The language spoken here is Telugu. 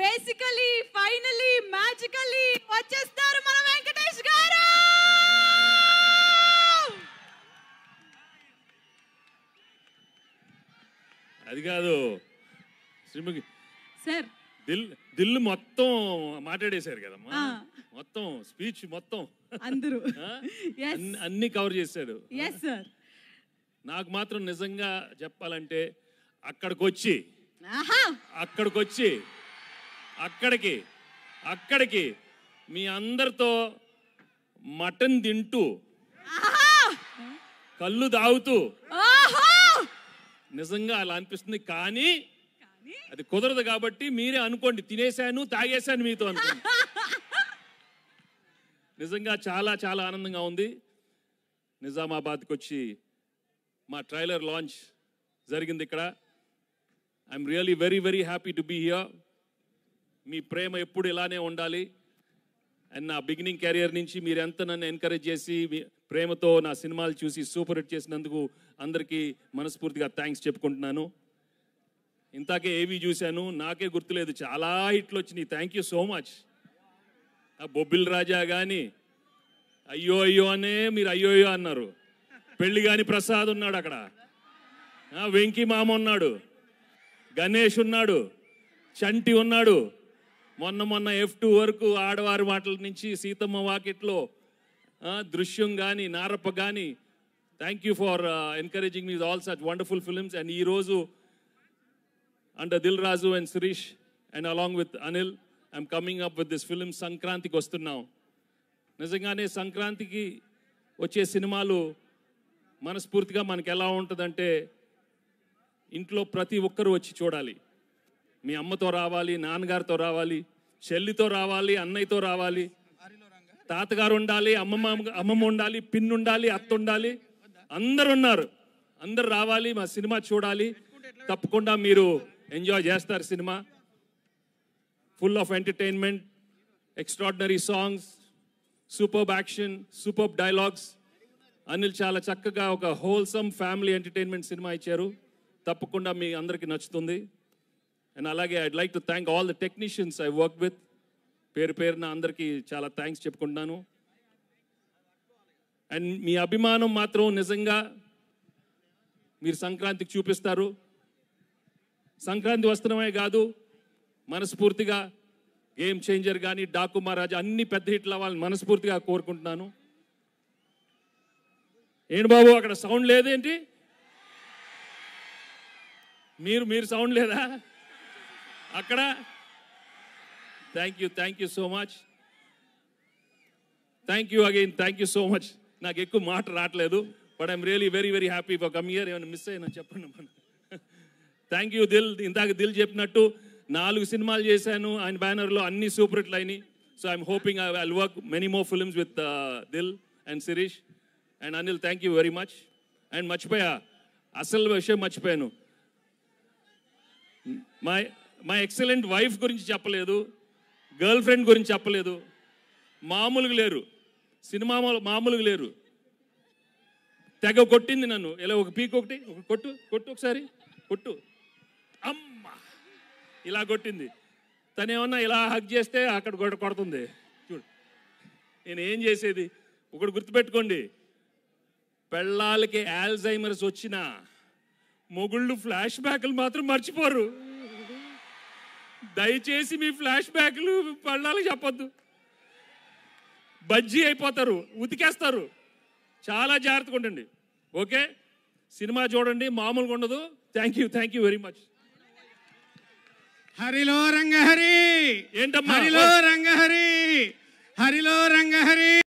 బేసికలీ ఫైనలీ మ్యాజికలీ వచ్చేస్తారు మన వెంకటేష్ గారు. అది కాదు శ్రీముఖి సార్, దిల్ మొత్తం మాట్లాడేశారు కదమ్మా, మొత్తం స్పీచ్ మొత్తం అందరూ అన్ని కవర్ చేశాడు. నాకు మాత్రం నిజంగా చెప్పాలంటే అక్కడికి మీ అందరితో మటన్ తింటూ కళ్ళు తాగుతూ నిజంగా అలా అనిపిస్తుంది. కానీ అది కుదరదు కాబట్టి మీరే అనుకోండి, తినేశాను తాగేశాను మీతో అనుకోండి. నిజంగా చాలా చాలా ఆనందంగా ఉంది. నిజామాబాద్కి వచ్చి మా ట్రైలర్ లాంచ్ జరిగింది ఇక్కడ. I'm really very very happy to be here. మీ ప్రేమ ఎప్పుడు ఇలానే ఉండాలి. అండ్ నా బిగినింగ్ కెరియర్ నుంచి మీరు ఎంత నన్ను ఎంకరేజ్ చేసి ప్రేమతో నా సినిమాలు చూసి సూపర్ హిట్ చేసినందుకు అందరికీ మనస్ఫూర్తిగా థ్యాంక్స్ చెప్పుకుంటున్నాను. ఇంతాకే ఏవి చూశాను, నాకే గుర్తులేదు, చాలా హిట్లు వచ్చినాయి. Thank you so much. Bobbili Raja కానీ అయ్యో అయ్యో అనే మీరు అయ్యో అయ్యో అన్నారు. పెళ్లి కాని ప్రసాద్ ఉన్నాడు అక్కడ, వెంకీ మామ ఉన్నాడు, గణేష్ ఉన్నాడు, చంటి ఉన్నాడు. మొన్న F2 వరకు ఆడవారి మాటల నుంచి సీతమ్మ వాకిట్లో దృశ్యం కానీ నారప్ప కానీ. Thank you for encouraging me all such wonderful films. And ఈరోజు under Dil Raju and Shirish and along with Anil I'm coming up with this film. సంక్రాంతికి వస్తున్నాం. నిజంగానే సంక్రాంతికి వచ్చే సినిమాలు మనస్ఫూర్తిగా మనకి ఎలా ఉంటుందంటే ఇంట్లో ప్రతి ఒక్కరూ వచ్చి చూడాలి. మీ అమ్మతో రావాలి, నాన్నగారితో రావాలి, చెల్లితో రావాలి, అన్నయ్యతో రావాలి, తాతగారు ఉండాలి, అమ్మమ్మ ఉండాలి, పిన్ ఉండాలి, అత్త ఉండాలి, అందరు ఉన్నారు. అందరు రావాలి, మా సినిమా చూడాలి. తప్పకుండా మీరు ఎంజాయ్ చేస్తారు. Cinema full of entertainment, extraordinary songs, superb action, superb dialogues. Anil చాలా చక్కగా ఒక హోల్సమ్ ఫ్యామిలీ ఎంటర్టైన్మెంట్ సినిమా ఇచ్చారు. తప్పకుండా మీ అందరికీ నచ్చుతుంది. అండ్ అలాగే I'd like to thank all the technicians I work with. పేరు పేరున అందరికీ చాలా థ్యాంక్స్ చెప్పుకుంటున్నాను. అండ్ మీ అభిమానం మాత్రం నిజంగా మీరు సంక్రాంతికి చూపిస్తారు. సంక్రాంతి వస్త్రమే కాదు, మనస్ఫూర్తిగా గేమ్ చేంజర్ కానీ, డాకు మహారాజా అన్ని పెద్ద హిట్లు అవ్వాలని మనస్ఫూర్తిగా కోరుకుంటున్నాను. ఏంటి బాబు అక్కడ సౌండ్ లేదేంటి? మీరు సౌండ్ లేదా అక్కడ? Thank you so much. Thank you again, thank you so much. నాకు ఎక్కువ మాట రావట్లేదు, but I'm really very very happy for come here. ఏమైనా మిస్ అయినా చెప్పండి. Thank you Dil. ఇందాక దిల్ చెప్పినట్టు 4 సినిమాలు చేశాను ఆయన బ్యానర్లో, అన్ని సూపర్ హిట్లు అయినాయి. So I'm hoping I will work many more films with Dil and Shirish and Anil. Thank you very much. And మర్చిపోయా, అసలు విషయం మర్చిపోయాను. మై ఎక్సలెంట్ వైఫ్ గురించి చెప్పలేదు, గర్ల్ ఫ్రెండ్ గురించి చెప్పలేదు. మామూలుగా లేరు, సినిమా మామూలుగా లేరు. తెగ కొట్టింది నన్ను. ఇలా ఒక పీక్ ఒకటి కొట్టు ఒకసారి కొట్టు, అమ్మ ఇలా కొట్టింది. తను ఏమన్నా ఇలా హగ్ చేస్తే అక్కడ కొడుతుంది. చూడు నేను ఏం చేసేది. ఒకటి గుర్తుపెట్టుకోండి, పెళ్ళాలకి ఆల్జైమర్స్ వచ్చిన మొగుళ్ళు ఫ్లాష్ బ్యాక్లు మాత్రం మర్చిపోరు. దయచేసి మీ ఫ్లాష్ బ్యాక్లు పెళ్ళాలకు చెప్పొద్దు, బజ్జీ అయిపోతారు, ఉతికేస్తారు. చాలా జాగ్రత్తగా ఉండండి. ఓకే, సినిమా చూడండి, మామూలుగా ఉండదు. Thank you very much. హరిలో రంగహరి. ఏంటమ్మా హరిలో రంగహరి, హరిలో రంగహరి.